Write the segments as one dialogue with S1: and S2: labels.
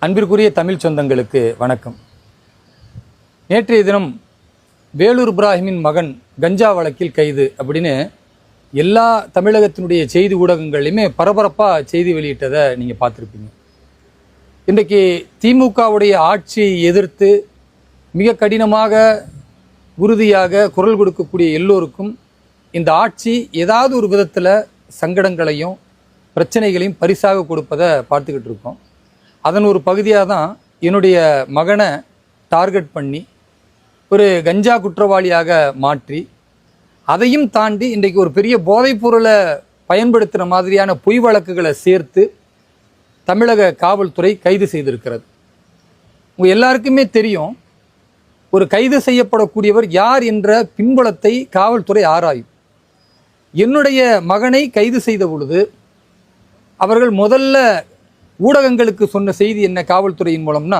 S1: அன்பிற்குரிய தமிழ் சொந்தங்களுக்கு வணக்கம். நேற்றைய தினம் வேலூர் இப்ராஹிமின் மகன் கஞ்சா வழக்கில் கைது அப்படின்னு எல்லா தமிழகத்தினுடைய செய்தி ஊடகங்களையுமே பரபரப்பாக செய்தி வெளியிட்டதை நீங்கள் பார்த்துருப்பீங்க. இன்றைக்கு திமுகவுடைய ஆட்சியை எதிர்த்து மிக கடினமாக உறுதியாக குரல் கொடுக்கக்கூடிய எல்லோருக்கும் இந்த ஆட்சி ஏதாவது ஒரு விதத்தில் சங்கடங்களையும் பிரச்சனைகளையும் பரிசாக கொடுப்பதை பார்த்துக்கிட்டு இருக்கோம். அதன் ஒரு பகுதியாக தான் என்னுடைய மகனை டார்கெட் பண்ணி ஒரு கஞ்சா குற்றவாளியாக மாற்றி அதையும் தாண்டி இன்றைக்கு ஒரு பெரிய போதைப் பொருளை பயன்படுத்துகிற மாதிரியான பொய் வழக்குகளை சேர்த்து தமிழக காவல்துறை கைது செய்திருக்கிறது. உங்கள் எல்லாருக்குமே தெரியும், ஒரு கைது செய்யப்படக்கூடியவர் யார் என்ற பின்புலத்தை காவல்துறை ஆராயும். என்னுடைய மகனை கைது செய்த பொழுது அவர்கள் முதல்ல ஊடகங்களுக்கு சொன்ன செய்தி என்ன காவல்துறையின் மூலம்னா,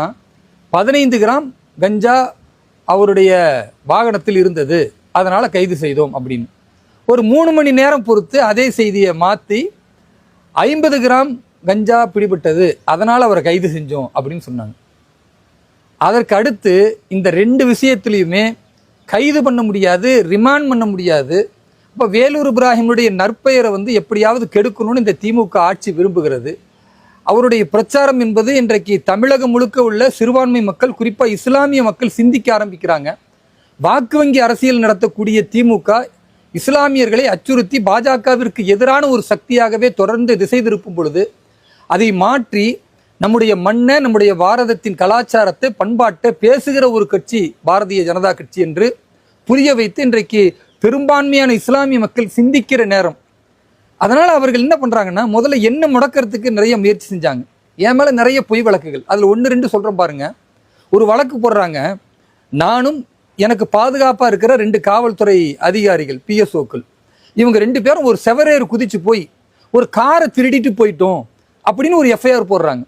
S1: 15 கிராம் கஞ்சா அவருடைய வாகனத்தில் இருந்தது, அதனால் கைது செய்தோம் அப்படின்னு. ஒரு 3 மணி நேரம் பொறுத்து அதே செய்தியை மாற்றி 50 கிராம் கஞ்சா பிடிபட்டது, அதனால் அவரை கைது செஞ்சோம் அப்படின்னு சொன்னாங்க. அதற்கு அடுத்து இந்த 2 விஷயத்துலையுமே கைது பண்ண முடியாது, ரிமாண்ட் பண்ண முடியாது. இப்போ வேலூர் இப்ராஹிமுடைய நற்பெயரை எப்படியாவது கெடுக்கணும்னு இந்த திமுக ஆட்சி விரும்புகிறது. அவருடைய பிரச்சாரம் என்பது இன்றைக்கு தமிழகம் முழுக்க உள்ள சிறுபான்மை மக்கள், குறிப்பாக இஸ்லாமிய மக்கள் சிந்திக்க ஆரம்பிக்கிறாங்க. வாக்கு வங்கி அரசியல் நடத்தக்கூடிய திமுக இஸ்லாமியர்களை அச்சுறுத்தி பாஜகவிற்கு எதிரான ஒரு சக்தியாகவே தொடர்ந்து திசை திருப்பும் பொழுது அதை மாற்றி நம்முடைய மண்ணை, நம்முடைய பாரதத்தின் கலாச்சாரத்தை, பண்பாட்டை பேசுகிற ஒரு கட்சி பாரதிய ஜனதா கட்சி என்று புரிய வைத்து இன்றைக்கு பெரும்பான்மையான இஸ்லாமிய மக்கள் சிந்திக்கிற நேரம். அதனால் அவர்கள் என்ன பண்ணுறாங்கன்னா, முதல்ல என்ன முடக்கிறதுக்கு நிறைய முயற்சி செஞ்சாங்க. என் மேலே நிறைய பொய் வழக்குகள், அதில் 1-2 சொல்கிறேன் பாருங்க. ஒரு வழக்கு போடுறாங்க, நானும் எனக்கு பாதுகாப்பாக இருக்கிற 2 காவல்துறை அதிகாரிகள், பிஎஸ்ஓக்கள், இவங்க 2 பேரும் ஒரு செவரேறு குதிச்சு போய் ஒரு காரை திருடிட்டு போயிட்டோம் அப்படின்னு ஒரு எஃப்ஐஆர் போடுறாங்க.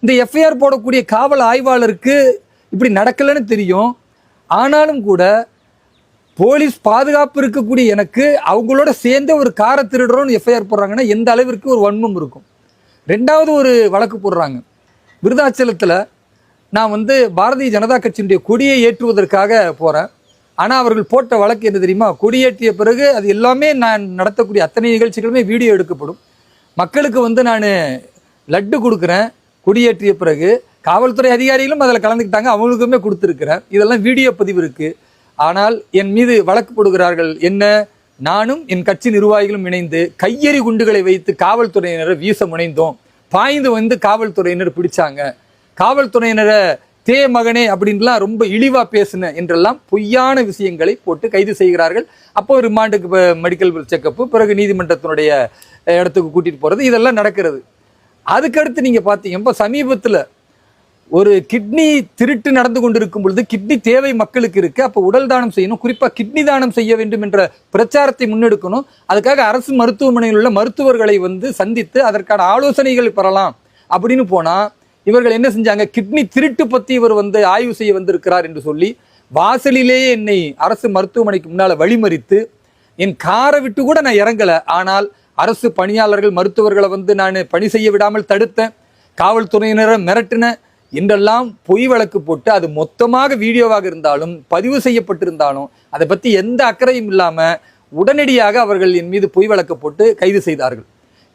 S1: இந்த எஃப்ஐஆர் போடக்கூடிய காவல் ஆய்வாளருக்கு இப்படி நடக்கலைன்னு தெரியும். ஆனாலும் கூட போலீஸ் பாதுகாப்பு இருக்கக்கூடிய எனக்கு அவங்களோட சேர்ந்து ஒரு காரை திருடுறோன்னு எஃப்ஐஆர் போடுறாங்கன்னா எந்த அளவிற்கு ஒரு வன்மம் இருக்கும். 2வது ஒரு வழக்கு போடுறாங்க. விருதாச்சலத்தில் நான் பாரதிய ஜனதா கட்சியினுடைய கொடியை ஏற்றுவதற்காக போகிறேன். ஆனால் அவர்கள் போட்ட வழக்கு என்ன தெரியுமா? கொடியேற்றிய பிறகு அது எல்லாமே நான் நடத்தக்கூடிய அத்தனை நிகழ்ச்சிகளுமே வீடியோ எடுக்கப்படும். மக்களுக்கு நான் லட்டு கொடுக்குறேன். கொடியேற்றிய பிறகு காவல்துறை அதிகாரிகளும் அதில் கலந்துக்கிட்டாங்க, அவங்களுக்குமே கொடுத்துருக்குறேன். இதெல்லாம் வீடியோ பதிவு இருக்குது. ஆனால் என் மீது வழக்கு போடுகிறார்கள். என்ன? நானும் என் கட்சி நிர்வாகிகளும் இணைந்து கையெறி குண்டுகளை வைத்து காவல்துறையினரை வீச முனைந்தோம். பாய்ந்து காவல்துறையினர் பிடிச்சாங்க. காவல்துறையினரை தே மகனே அப்படின்லாம் ரொம்ப இழிவா பேசின என்றெல்லாம் பொய்யான விஷயங்களை போட்டு கைது செய்கிறார்கள். அப்போ ரிமாண்டுக்கு மெடிக்கல் செக்கப்பு, பிறகு நீதிமன்றத்தினுடைய இடத்துக்கு கூட்டிட்டு போறது, இதெல்லாம் நடக்கிறது. அதுக்கடுத்து நீங்க பார்த்தீங்க, இப்போ சமீபத்தில் ஒரு கிட்னி திருட்டு நடந்து கொண்டிருக்கும் பொழுது கிட்னி தேவை மக்களுக்கு இருக்கு, அப்போ உடல் தானம் செய்யணும், குறிப்பாக கிட்னி தானம் செய்ய வேண்டும் என்ற பிரச்சாரத்தை முன்னெடுக்கணும். அதுக்காக அரசு மருத்துவமனையில் உள்ள மருத்துவர்களை சந்தித்து அதற்கான ஆலோசனைகள் பெறலாம் அப்படின்னு போனா இவர்கள் என்ன செஞ்சாங்க? கிட்னி திருட்டு பத்தி இவர் ஆய்வு செய்ய வந்திருக்கிறார் என்று சொல்லி வாசலிலேயே என்னை அரசு மருத்துவமனைக்கு முன்னால வழிமறித்து என் காரை விட்டு கூட நான் இறங்கல. ஆனால் அரசு பணியாளர்கள், மருத்துவர்களை நான் பணி செய்ய விடாமல் தடுத்தேன், காவல்துறையினரை மிரட்டின என்றெல்லாம் பொய் வழக்கு போட்டு அது மொத்தமாக வீடியோவாக இருந்தாலும் பதிவு செய்யப்பட்டிருந்தாலும் அதை பற்றி எந்த அக்கறையும் இல்லாமல் உடனடியாக அவர்கள் என் மீது பொய் வழக்கு போட்டு கைது செய்தார்கள்.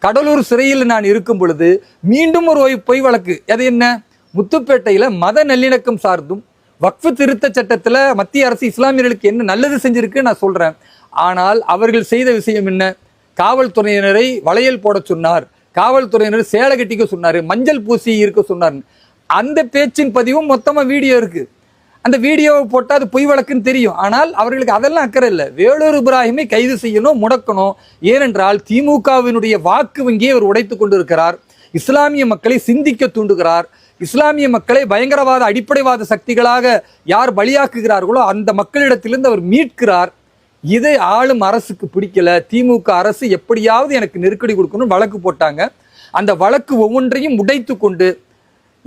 S1: கடலூர் சிறையில் நான் இருக்கும் பொழுது மீண்டும் ஒரு பொய் வழக்கு. அது என்ன? முத்துப்பேட்டையில் மத நல்லிணக்கம் சார்ந்தும் வக்ஃபு திருத்த சட்டத்தில் மத்திய அரசு இஸ்லாமியர்களுக்கு என்ன நல்லது செஞ்சிருக்கு நான் சொல்கிறேன். ஆனால் அவர்கள் செய்த விஷயம் என்ன? காவல்துறையினரை வளையல் போட சொன்னார், காவல்துறையினர் சேலை கட்டிக்க சொன்னார், மஞ்சள் பூசி இருக்க சொன்னார். அந்த பேச்சின் பதிவும் மொத்தமாக வீடியோ இருக்கு. அந்த வீடியோவை போட்டால் அது பொய் வழக்குன்னு தெரியும். ஆனால் அவர்களுக்கு அதெல்லாம் அக்கறை இல்லை. வேலூர் இப்ராஹிமை கைது செய்யணும், முடக்கணும். ஏனென்றால் திமுகவினுடைய வாக்கு வங்கியை அவர் உடைத்து கொண்டிருக்கிறார். இஸ்லாமிய மக்களை சிந்திக்க தூண்டுகிறார். இஸ்லாமிய மக்களை பயங்கரவாத அடிப்படைவாத சக்திகளாக யார் பலியாக்குகிறார்களோ அந்த மக்களிடத்திலிருந்து அவர் மீட்கிறார். இதை ஆளும் அரசுக்கு பிடிக்கல. திமுக அரசு எப்படியாவது எனக்கு நெருக்கடி கொடுக்கணும் வழக்கு போட்டாங்க. அந்த வழக்கு ஒவ்வொன்றையும் உடைத்து கொண்டு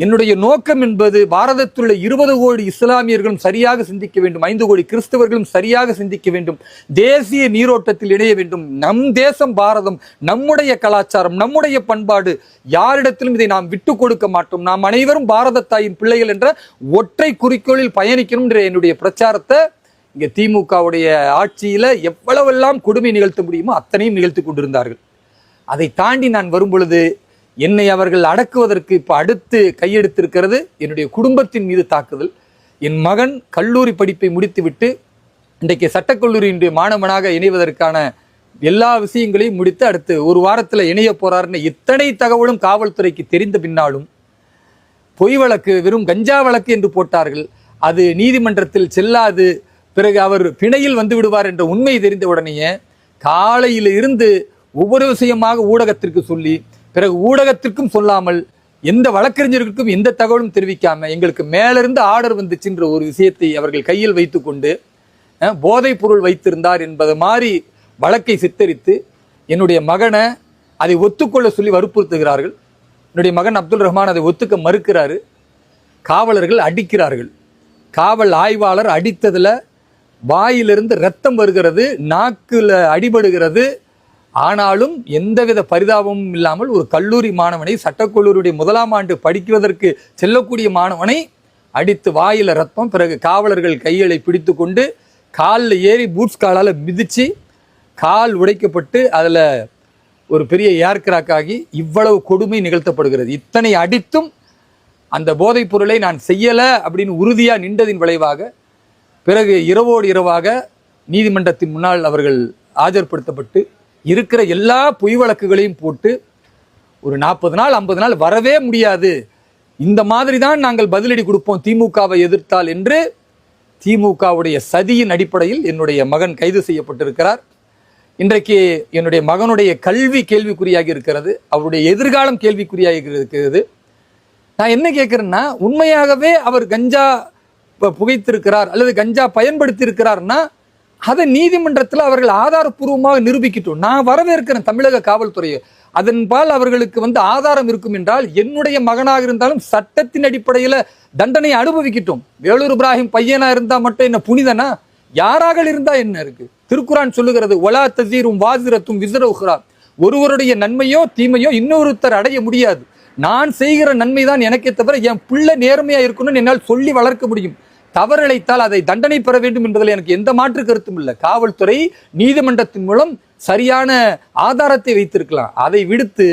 S1: என்னுடைய நோக்கம் என்பது பாரதத்தில் உள்ள 20 கோடி இஸ்லாமியர்களும் சரியாக சிந்திக்க வேண்டும், 5 கோடி கிறிஸ்தவர்களும் சரியாக சிந்திக்க வேண்டும், தேசிய நீரோட்டத்தில் இணைய வேண்டும். நம் தேசம் பாரதம், நம்முடைய கலாச்சாரம், நம்முடைய பண்பாடு, யாரிடத்திலும் இதை நாம் விட்டு கொடுக்க மாட்டோம். நாம் அனைவரும் பாரத தாயின் பிள்ளைகள் என்ற ஒற்றை குறிக்கோளில் பயணிக்கணும் என்ற என்னுடைய பிரச்சாரத்தை இங்க திமுகவுடைய ஆட்சியில எவ்வளவெல்லாம் கொடுமை நிகழ்த்த முடியுமோ அத்தனையும் நிகழ்த்தி கொண்டிருந்தார்கள். அதை தாண்டி நான் வரும் பொழுது என்னை அவர்கள் அடக்குவதற்கு இப்ப அடுத்து கையெடுத்திருக்கிறது என்னுடைய குடும்பத்தின் மீது தாக்குதல். என் மகன் கல்லூரி படிப்பை முடித்துவிட்டு இன்றைக்கு சட்டக்கல்லூரியினுடைய மாணவனாக இணைவதற்கான எல்லா விஷயங்களையும் முடித்து அடுத்து ஒரு வாரத்தில் இணைய போறாருன்னு இத்தனை தகவலும் காவல்துறைக்கு தெரிந்த பின்னாலும் பொய் வழக்கு, வெறும் கஞ்சா வழக்கு என்று போட்டார்கள். அது நீதிமன்றத்தில் செல்லாது, பிறகு அவர் பிணையில் வந்து விடுவார் என்ற உண்மை தெரிந்த உடனேயே காலையில் இருந்து ஒவ்வொரு விஷயமாக ஊடகத்திற்கு சொல்லி, பிறகு ஊடகத்திற்கும் சொல்லாமல், எந்த வழக்கறிஞர்களுக்கும் எந்த தகவலும் தெரிவிக்காம எங்களுக்கு மேலிருந்து ஆர்டர் வந்துச்சுன்ற ஒரு விஷயத்தை அவர்கள் கையில் வைத்துக்கொண்டு போதைப் பொருள் வைத்திருந்தார் என்பது மாதிரி வழக்கை சித்தரித்து என்னுடைய மகனை அதை ஒத்துக்கொள்ள சொல்லி வற்புறுத்துகிறார்கள். என்னுடைய மகன் அப்துல் ரஹ்மான் அதை ஒத்துக்க மறுக்கிறாரு. காவலர்கள் அடிக்கிறார்கள். காவல் ஆய்வாளர் அடித்ததுல வாயிலிருந்து ரத்தம் வருகிறது, நாக்குல அடிபடுகிறது. ஆனாலும் எந்தவித பரிதாபமும் இல்லாமல் ஒரு கல்லூரி மாணவனை, சட்டக்கல்லூரியுடைய 1ஆம் ஆண்டு படிக்குவதற்கு செல்லக்கூடிய மாணவனை அடித்து வாயில ரத்தம், பிறகு காவலர்கள் கைகளை பிடித்து கொண்டு காலில் ஏறி பூட்ஸ் காலால் மிதிச்சு கால் உடைக்கப்பட்டு அதில் ஒரு பெரிய ஏர் கிராக் ஆகி இவ்வளவு கொடுமை நிகழ்த்தப்படுகிறது. இத்தனை அடித்தும் அந்த போதைப் பொருளை நான் செய்யலை அப்படின்னு உறுதியாக நின்றதின் விளைவாக பிறகு இரவோடு இரவாக நீதிமன்றத்தின் முன்னால் அவர்கள் ஆஜர்படுத்தப்பட்டு இருக்கிற எல்லா பொய் வழக்குகளையும் போட்டு ஒரு 40 நாள் 50 நாள் வரவே முடியாது, இந்த மாதிரி தான் நாங்கள் பதிலடி கொடுப்போம் திமுகவை எதிர்த்தால் என்று திமுகவுடைய சதியின் அடிப்படையில் என்னுடைய மகன் கைது செய்யப்பட்டிருக்கிறார். இன்றைக்கு என்னுடைய மகனுடைய கல்வி கேள்விக்குறியாகி இருக்கிறது, அவருடைய எதிர்காலம் கேள்விக்குறியாகி இருக்கிறது. நான் என்ன கேட்கிறேன்னா, உண்மையாகவே அவர் கஞ்சா புகைத்திருக்கிறார் அல்லது கஞ்சா பயன்படுத்தி இருக்கிறார்னா அதை நீதிமன்றத்தில் அவர்கள் ஆதாரப்பூர்வமாக நிரூபிக்கட்டும். நான் வரவேற்கிறேன் தமிழக காவல்துறையை. அதன்பால் அவர்களுக்கு ஆதாரம் இருக்கும் என்றால் என்னுடைய மகனாக இருந்தாலும் சட்டத்தின் அடிப்படையில் தண்டனை அனுபவிக்கட்டும். வேலூர் இப்ராஹிம் பையனா இருந்தா மட்டும் என்ன புனிதனா? யாராக இருந்தா என்ன இருக்கு? திருக்குரான் சொல்லுகிறது, ஒலா தசீரும் வாசிரத்தும் விஸ்ர உஹ்ரா, ஒருவருடைய நன்மையோ தீமையோ இன்னொருத்தர் அடைய முடியாது. நான் செய்கிற நன்மை தான் எனக்கே தவிர என் பிள்ளை நேர்மையா இருக்கணும்னு என்னால் சொல்லி வளர்க்க முடியும். தவறிழைத்தால் அதை தண்டனை பெற வேண்டும் என்பதில் எனக்கு எந்த மாற்று கருத்தும் இல்லை. காவல்துறை நீதிமன்றத்தின் மூலம் சரியான ஆதாரத்தை வைத்திருக்கலாம். அதை விடுத்து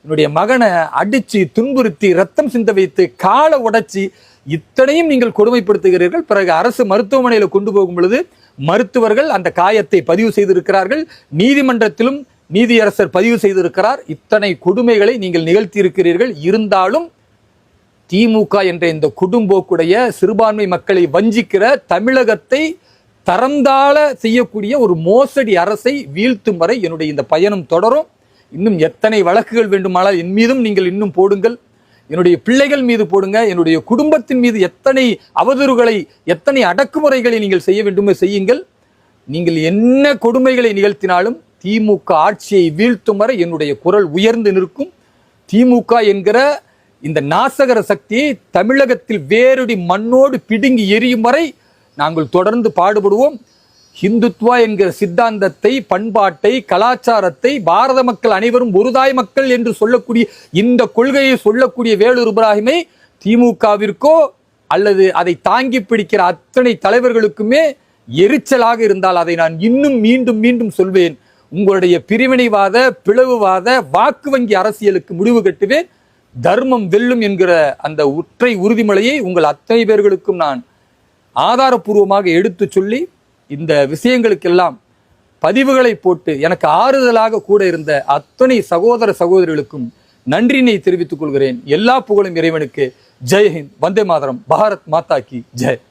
S1: என்னுடைய மகனை அடிச்சு துன்புறுத்தி ரத்தம் சிந்த வைத்து காலை உடைச்சி இத்தனையும் நீங்கள் கொடுமைப்படுத்துகிறீர்கள். பிறகு அரசு மருத்துவமனையில் கொண்டு போகும் பொழுது மருத்துவர்கள் அந்த காயத்தை பதிவு செய்திருக்கிறார்கள், நீதிமன்றத்திலும் நீதியரசர் பதிவு செய்திருக்கிறார். இத்தனை கொடுமைகளை நீங்கள் நிகழ்த்தி இருக்கிறீர்கள். இருந்தாலும் திமுக என்ற இந்த குடும்போக்குடைய சிறுபான்மை மக்களை வஞ்சிக்கிற, தமிழகத்தை தரந்தாழ செய்யக்கூடிய ஒரு மோசடி அரசை வீழ்த்தும் வரை என்னுடைய இந்த பயணம் தொடரும். இன்னும் எத்தனை வழக்குகள் வேண்டுமானால் என் மீதும் நீங்கள் இன்னும் போடுங்கள், என்னுடைய பிள்ளைகள் மீது போடுங்க, என்னுடைய குடும்பத்தின் மீது எத்தனை அவதூறுகளை, எத்தனை அடக்குமுறைகளை நீங்கள் செய்ய வேண்டுமோ செய்யுங்கள். நீங்கள் என்ன கொடுமைகளை நிகழ்த்தினாலும் திமுக ஆட்சியை வீழ்த்தும் வரை என்னுடைய குரல் உயர்ந்து நிற்கும். திமுக என்கிற இந்த நாசகர சக்தியை தமிழகத்தில் வேரடி மண்ணோடு பிடுங்கி எரியும் வரை நாங்கள் தொடர்ந்து பாடுபடுவோம். ஹிந்துத்வா என்கிற சித்தாந்தத்தை, பண்பாட்டை, கலாச்சாரத்தை, பாரத மக்கள் அனைவரும் ஒருதாய் மக்கள் என்று சொல்லக்கூடிய இந்த கொள்கையை சொல்லக்கூடிய வேலூர் இப்ராஹிமை திமுகவிற்கோ அல்லது அதை தாங்கி பிடிக்கிற அத்தனை தலைவர்களுக்குமே எரிச்சலாக இருந்தால் அதை நான் இன்னும் மீண்டும் மீண்டும் சொல்வேன். உங்களுடைய பிரிவினைவாத, பிளவுவாத, வாக்கு வங்கி அரசியலுக்கு முடிவு கட்டுவேன். தர்மம் வெல்லும் என்கிற அந்த ஒற்றை உறுதிமொழியை உங்கள் அத்தனை பேர்களுக்கும் நான் ஆதாரப்பூர்வமாக எடுத்து சொல்லி இந்த விஷயங்களுக்கெல்லாம் பதிவுகளை போட்டு எனக்கு ஆறுதலாக கூட இருந்த அத்தனை சகோதர சகோதரிகளுக்கும் நன்றினை தெரிவித்துக் கொள்கிறேன். எல்லா புகழும் இறைவனுக்கு. ஜெய் ஹிந்த், வந்தே மாதரம், பாரத் மாதா கி ஜெய்.